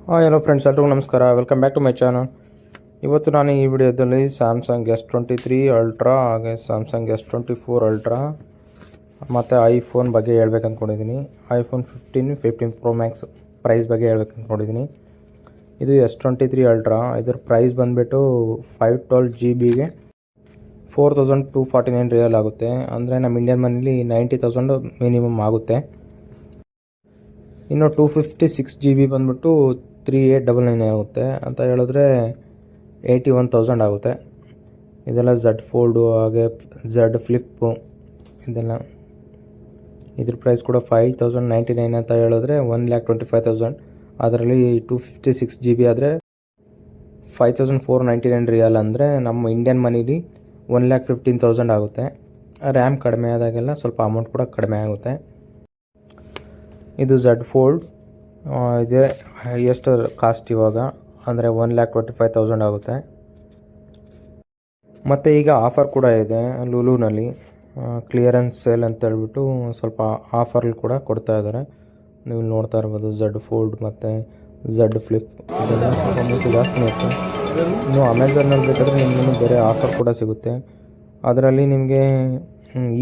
Hello friends, ಎಲ್ರಿಗೂ ನಮಸ್ಕಾರ. Welcome back to my channel. ಇವತ್ತು ನಾನು ಈ ವಿಡಿಯೋದಲ್ಲಿ ಸ್ಯಾಮ್ಸಂಗ್ S23 ಅಲ್ಟ್ರಾ ಹಾಗೆ ಸ್ಯಾಮ್ಸಂಗ್ S24 ಅಲ್ಟ್ರಾ ಮತ್ತು ಐಫೋನ್ ಬಗ್ಗೆ ಹೇಳ್ಬೇಕು ಅಂದ್ಕೊಂಡಿದ್ದೀನಿ. ಐಫೋನ್ 15 Pro Max ಪ್ರೈಸ್ ಬಗ್ಗೆ ಹೇಳ್ಬೇಕು ಅಂದ್ಕೊಂಡಿದ್ದೀನಿ. ಇದು S23 ಅಲ್ಟ್ರಾ, ಇದರ ಪ್ರೈಸ್ ಬಂದುಬಿಟ್ಟು 512 GB 4249 ರಿಯಲ್ ಆಗುತ್ತೆ. ಅಂದರೆ ನಮ್ಮ ಇಂಡಿಯನ್ ಮನಿಲಿ 90,000 ಮಿನಿಮಮ್ ಆಗುತ್ತೆ. ಇನ್ನು 256 GB ಬಂದುಬಿಟ್ಟು 3899 ಆಗುತ್ತೆ ಅಂತ ಹೇಳಿದ್ರೆ 81,000 ಆಗುತ್ತೆ. ಇದೆಲ್ಲ Z ಫೋಲ್ಡು ಹಾಗೆ Z ಫ್ಲಿಪ್ಪು ಇದೆಲ್ಲ. ಇದ್ರ ಪ್ರೈಸ್ ಕೂಡ 5,099 ಅಂತ ಹೇಳಿದ್ರೆ 1,25,000. ಅದರಲ್ಲಿ 256 GB ಆದರೆ 5,499 ರಿಯಲ್ ಅಂದರೆ ನಮ್ಮ ಇಂಡಿಯನ್ ಮನಿಲಿ 1,15,000 ಆಗುತ್ತೆ. ರ್ಯಾಮ್ ಕಡಿಮೆ ಆದಾಗೆಲ್ಲ ಸ್ವಲ್ಪ ಅಮೌಂಟ್ ಕೂಡ ಕಡಿಮೆ ಆಗುತ್ತೆ. ಇದು Z ಫೋಲ್ಡ್ ಇದೆ ಹೈಯೆಸ್ಟ್ ಕಾಸ್ಟ್ ಇವಾಗ, ಅಂದರೆ 1,25,000 ಆಗುತ್ತೆ. ಮತ್ತು ಈಗ ಆಫರ್ ಕೂಡ ಇದೆ ಲೂಲೂನಲ್ಲಿ, ಕ್ಲಿಯರೆನ್ಸ್ ಸೇಲ್ ಅಂತ ಹೇಳ್ಬಿಟ್ಟು ಸ್ವಲ್ಪ ಆಫರ್ಗಳು ಕೂಡ ಕೊಡ್ತಾ ಇದ್ದಾರೆ. ನೀವು ನೋಡ್ತಾ ಇರ್ಬೋದು Z ಫೋಲ್ಡ್ ಮತ್ತು Z ಫ್ಲಿಪ್ ಇದೆಲ್ಲ ಸ್ವಲ್ಪ ಮುಂಚೆ ಜಾಸ್ತಿನೇ ಇತ್ತು. ಇನ್ನು ಅಮೆಝಾನಲ್ಲಿ ಬೇಕಾದರೆ ನಿಮಗೂ ಬೇರೆ ಆಫರ್ ಕೂಡ ಸಿಗುತ್ತೆ. ಅದರಲ್ಲಿ ನಿಮಗೆ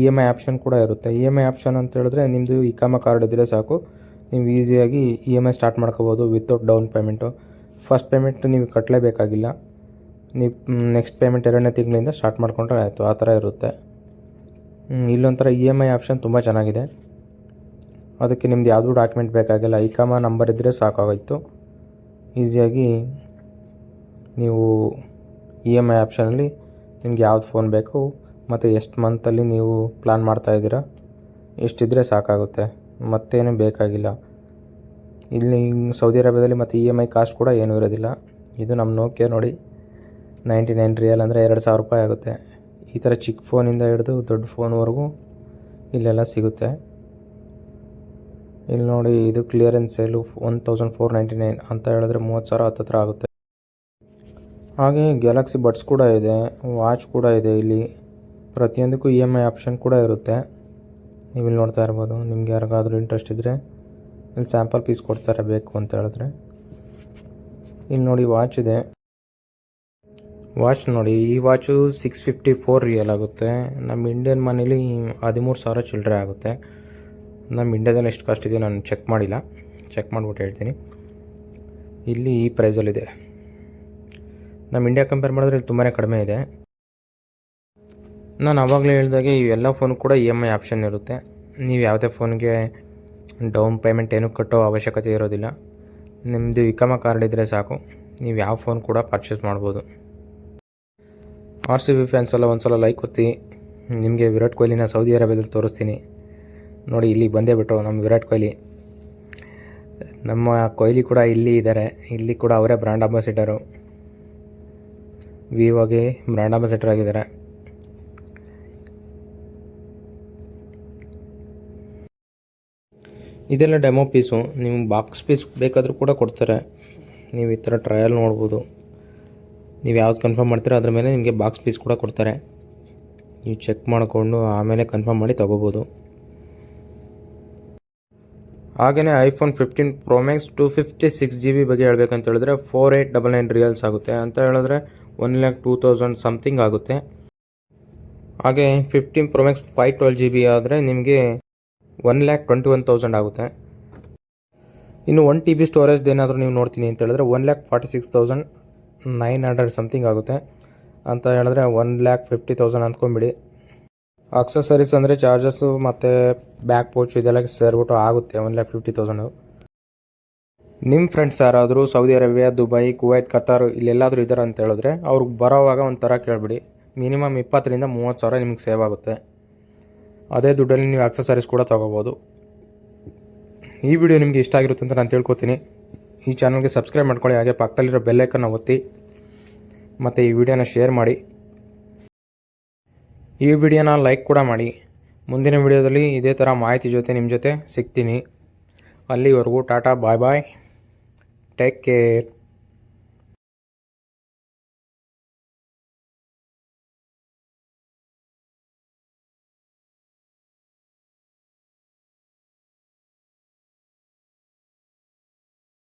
EMI ಆಪ್ಷನ್ ಕೂಡ ಇರುತ್ತೆ. EMI ಆಪ್ಷನ್ ಅಂತ ಹೇಳಿದ್ರೆ ನಿಮ್ಮದು ಇಕಾಮ ಕಾರ್ಡ್ ಇದ್ದರೆ ಸಾಕು, ನೀವು ಈಸಿಯಾಗಿ EMI ಸ್ಟಾರ್ಟ್ ಮಾಡ್ಕೋಬೋದು without down payment. First payment ನೀವು ಕಟ್ಟಲೇಬೇಕಾಗಿಲ್ಲ, ನೀವು ನೆಕ್ಸ್ಟ್ ಪೇಮೆಂಟ್ 2ನೇ ತಿಂಗಳಿಂದ ಸ್ಟಾರ್ಟ್ ಮಾಡ್ಕೊಂಡ್ರೆ ಆಯಿತು, ಆ ಥರ ಇರುತ್ತೆ. ಇಲ್ಲೊಂಥರ EMI ಆಪ್ಷನ್ ತುಂಬ ಚೆನ್ನಾಗಿದೆ. ಅದಕ್ಕೆ ನಿಮ್ದು ಯಾವುದೂ ಡಾಕ್ಯುಮೆಂಟ್ ಬೇಕಾಗಿಲ್ಲ, ಇಕಾಮ ನಂಬರ್ ಇದ್ದರೆ ಸಾಕಾಗೋಯ್ತು. ಈಸಿಯಾಗಿ ನೀವು EMI ಆಪ್ಷನಲ್ಲಿ ನಿಮ್ಗೆ ಯಾವ್ದು ಫೋನ್ ಬೇಕು ಮತ್ತು ಎಷ್ಟು ಮಂತಲ್ಲಿ ನೀವು ಪ್ಲ್ಯಾನ್ ಮಾಡ್ತಾಯಿದ್ದೀರಾ ಎಷ್ಟಿದ್ರೆ ಸಾಕಾಗುತ್ತೆ, ಮತ್ತೇನು ಬೇಕಾಗಿಲ್ಲ. ಇಲ್ಲಿ ಸೌದಿ ಅರೇಬಿಯಾದಲ್ಲಿ ಮತ್ತು EMI ಕಾಸ್ಟ್ ಕೂಡ ಏನೂ ಇರೋದಿಲ್ಲ. ಇದು ನಮ್ಮ ನೋಕಿಯಾ ನೋಡಿ 99 ರಿಯಲ್ ಅಂದರೆ 2,000 ರೂಪಾಯಿ ಆಗುತ್ತೆ. ಈ ಥರ ಚಿಕ್ಕ ಫೋನಿಂದ ಹಿಡಿದು ದೊಡ್ಡ ಫೋನ್ವರೆಗೂ ಇಲ್ಲೆಲ್ಲ ಸಿಗುತ್ತೆ. ಇಲ್ಲಿ ನೋಡಿ, ಇದು ಕ್ಲಿಯರೆನ್ಸ್ ಸೇಲು 1,499 ಅಂತ ಹೇಳಿದ್ರೆ 30,000 ಹತ್ತಿರ ಆಗುತ್ತೆ. ಹಾಗೆ ಗ್ಯಾಲಕ್ಸಿ ಬಡ್ಸ್ ಕೂಡ ಇದೆ, ವಾಚ್ ಕೂಡ ಇದೆ. ಇಲ್ಲಿ ಪ್ರತಿಯೊಂದಕ್ಕೂ EMI ಆಪ್ಷನ್ ಕೂಡ ಇರುತ್ತೆ. ನೀವು ಇಲ್ಲಿ ನೋಡ್ತಾ ಇರ್ಬೋದು. ನಿಮ್ಗೆ ಯಾರಿಗಾದ್ರೂ ಇಂಟ್ರೆಸ್ಟ್ ಇದ್ದರೆ ಇಲ್ಲಿ ಸ್ಯಾಂಪಲ್ ಪೀಸ್ ಕೊಡ್ತಾರೆ ಬೇಕು ಅಂತ ಹೇಳಿದ್ರೆ. ಇಲ್ಲಿ ನೋಡಿ ವಾಚ್ ಇದೆ. ವಾಚ್ ನೋಡಿ, ಈ ವಾಚು 654 ರಿಯಲ್ ಆಗುತ್ತೆ. ನಮ್ಮ ಇಂಡಿಯನ್ ಮನೇಲಿ 13,000 ಚಿಲ್ಲರೆ ಆಗುತ್ತೆ. ನಮ್ಮ ಇಂಡಿಯಾದಲ್ಲಿ ಎಷ್ಟು ಕಾಸ್ಟ್ ಇದೆ ನಾನು ಚೆಕ್ ಮಾಡಿಲ್ಲ, ಚೆಕ್ ಮಾಡಿಬಿಟ್ಟು ಹೇಳ್ತೀನಿ. ಇಲ್ಲಿ ಈ ಪ್ರೈಸಲ್ಲಿದೆ. ನಮ್ಮ ಇಂಡಿಯಾ ಕಂಪೇರ್ ಮಾಡಿದ್ರೆ ಇಲ್ಲಿ ತುಂಬಾ ಕಡಿಮೆ ಇದೆ. ನಾನು ಆವಾಗಲೇ ಹೇಳಿದಾಗೆ ಇವೆಲ್ಲ ಫೋನ್ ಕೂಡ EMI ಆಪ್ಷನ್ ಇರುತ್ತೆ. ನೀವು ಯಾವುದೇ ಫೋನ್ಗೆ ಡೌನ್ ಪೇಮೆಂಟ್ ಏನೂ ಕಟ್ಟೋ ಅವಶ್ಯಕತೆ ಇರೋದಿಲ್ಲ. ನಿಮ್ಮದು ಇಕಾಮ ಕಾರ್ಡ್ ಇದ್ದರೆ ಸಾಕು, ನೀವು ಯಾವ ಫೋನ್ ಕೂಡ ಪರ್ಚೇಸ್ ಮಾಡ್ಬೋದು. RCB ಫ್ಯಾನ್ಸ್ ಎಲ್ಲ ಒಂದ್ಸಲ ಲೈಕ್ ಒತ್ತಿ. ನಿಮಗೆ ವಿರಾಟ್ ಕೊಹ್ಲಿನ ಸೌದಿ ಅರೇಬಿಯಾದಲ್ಲಿ ತೋರಿಸ್ತೀನಿ ನೋಡಿ. ಇಲ್ಲಿ ಬಂದೇ ಬಿಟ್ಟರು ನಮ್ಮ ವಿರಾಟ್ ಕೊಹ್ಲಿ. ನಮ್ಮ ಕೊಹ್ಲಿ ಕೂಡ ಇಲ್ಲಿ ಇದ್ದಾರೆ. ಇಲ್ಲಿ ಕೂಡ ಅವರೇ ಬ್ರ್ಯಾಂಡ್ ಅಂಬಾಸಿಡರು, ವಿವೋಗೆ ಬ್ರ್ಯಾಂಡ್ ಅಂಬಾಸಿಡರ್ ಆಗಿದ್ದಾರೆ. ಇದೆಲ್ಲ ಡೆಮೋ ಪೀಸು. ನೀವು ಬಾಕ್ಸ್ ಪೀಸ್ ಬೇಕಾದರೂ ಕೂಡ ಕೊಡ್ತಾರೆ. ನೀವು ಈ ಥರ ಟ್ರಯಲ್ ನೋಡ್ಬೋದು. ನೀವು ಯಾವ್ದು ಕನ್ಫರ್ಮ್ ಮಾಡ್ತೀರೋ ಅದ್ರ ಮೇಲೆ ನಿಮಗೆ ಬಾಕ್ಸ್ ಪೀಸ್ ಕೂಡ ಕೊಡ್ತಾರೆ. ನೀವು ಚೆಕ್ ಮಾಡಿಕೊಂಡು ಆಮೇಲೆ ಕನ್ಫರ್ಮ್ ಮಾಡಿ ತೊಗೋಬೋದು. ಹಾಗೆಯೇ ಐಫೋನ್ 15 Pro Max 256 GB ಬಗ್ಗೆ ಹೇಳ್ಬೇಕಂತ ಹೇಳಿದ್ರೆ 4899 ರಿಯಲ್ಸ್ ಆಗುತ್ತೆ. ಅಂತ ಹೇಳಿದ್ರೆ 1,02,000 ಸಮಥಿಂಗ್ ಆಗುತ್ತೆ. ಹಾಗೆ 15 Pro Max 512 GB ಆದರೆ ನಿಮಗೆ 1,21,000 ಆಗುತ್ತೆ. ಇನ್ನು 1 TB ಸ್ಟೋರೇಜ್ದು ಏನಾದರೂ ನೀವು ನೋಡ್ತೀನಿ ಅಂತ ಹೇಳಿದ್ರೆ 1,46,900 ಸಮಥಿಂಗ್ ಆಗುತ್ತೆ. ಅಂತ ಹೇಳಿದ್ರೆ 1,50,000 ಅಂದ್ಕೊಂಬಿಡಿ. ಅಕ್ಸಸರೀಸ್ ಅಂದರೆ ಚಾರ್ಜರ್ಸು ಮತ್ತು ಬ್ಯಾಕ್ ಪೌಚ್ ಇದೆಲ್ಲ ಸೇರಿಬಿಟ್ಟು ಆಗುತ್ತೆ 1,50,000. ನಿಮ್ಮ ಫ್ರೆಂಡ್ಸ್ ಯಾರಾದರೂ Saudi Arabia, Dubai, Kuwait, Qatar ಇಲ್ಲೆಲ್ಲಾದರೂ ಇದ್ದಾರೆ ಅಂತ ಹೇಳಿದ್ರೆ ಅವ್ರಿಗೆ ಬರೋವಾಗ ಒಂಥರ ಕೇಳಿಬಿಡಿ. ಮಿನಿಮಮ್ 20,000 - 30,000 ನಿಮಗೆ ಸೇವ್ ಆಗುತ್ತೆ. ಅದೇ ದುಡ್ಡಲ್ಲಿ ನೀವು ಅಕ್ಸಸರೀಸ್ ಕೂಡ ತೊಗೋಬೋದು. ಈ ವಿಡಿಯೋ ನಿಮಗೆ ಇಷ್ಟ ಆಗಿರುತ್ತೆ ಅಂತ ನಾನು ತಿಳ್ಕೊತೀನಿ. ಈ ಚಾನಲ್ಗೆ ಸಬ್ಸ್ಕ್ರೈಬ್ ಮಾಡ್ಕೊಳ್ಳಿ, ಹಾಗೆ ಪಕ್ಕದಲ್ಲಿರೋ ಬೆಲ್ಲೈಕನ್ನ ಒತ್ತಿ ಮತ್ತು ಈ ವಿಡಿಯೋನ ಶೇರ್ ಮಾಡಿ. ಈ ವಿಡಿಯೋನ ಲೈಕ್ ಕೂಡ ಮಾಡಿ. ಮುಂದಿನ ವಿಡಿಯೋದಲ್ಲಿ ಇದೇ ಥರ ಮಾಹಿತಿ ಜೊತೆ ನಿಮ್ಮ ಜೊತೆ ಸಿಗ್ತೀನಿ. ಅಲ್ಲಿವರೆಗೂ ಟಾಟಾ, ಬಾಯ್ ಬಾಯ್, ಟೇಕ್ ಕೇರ್.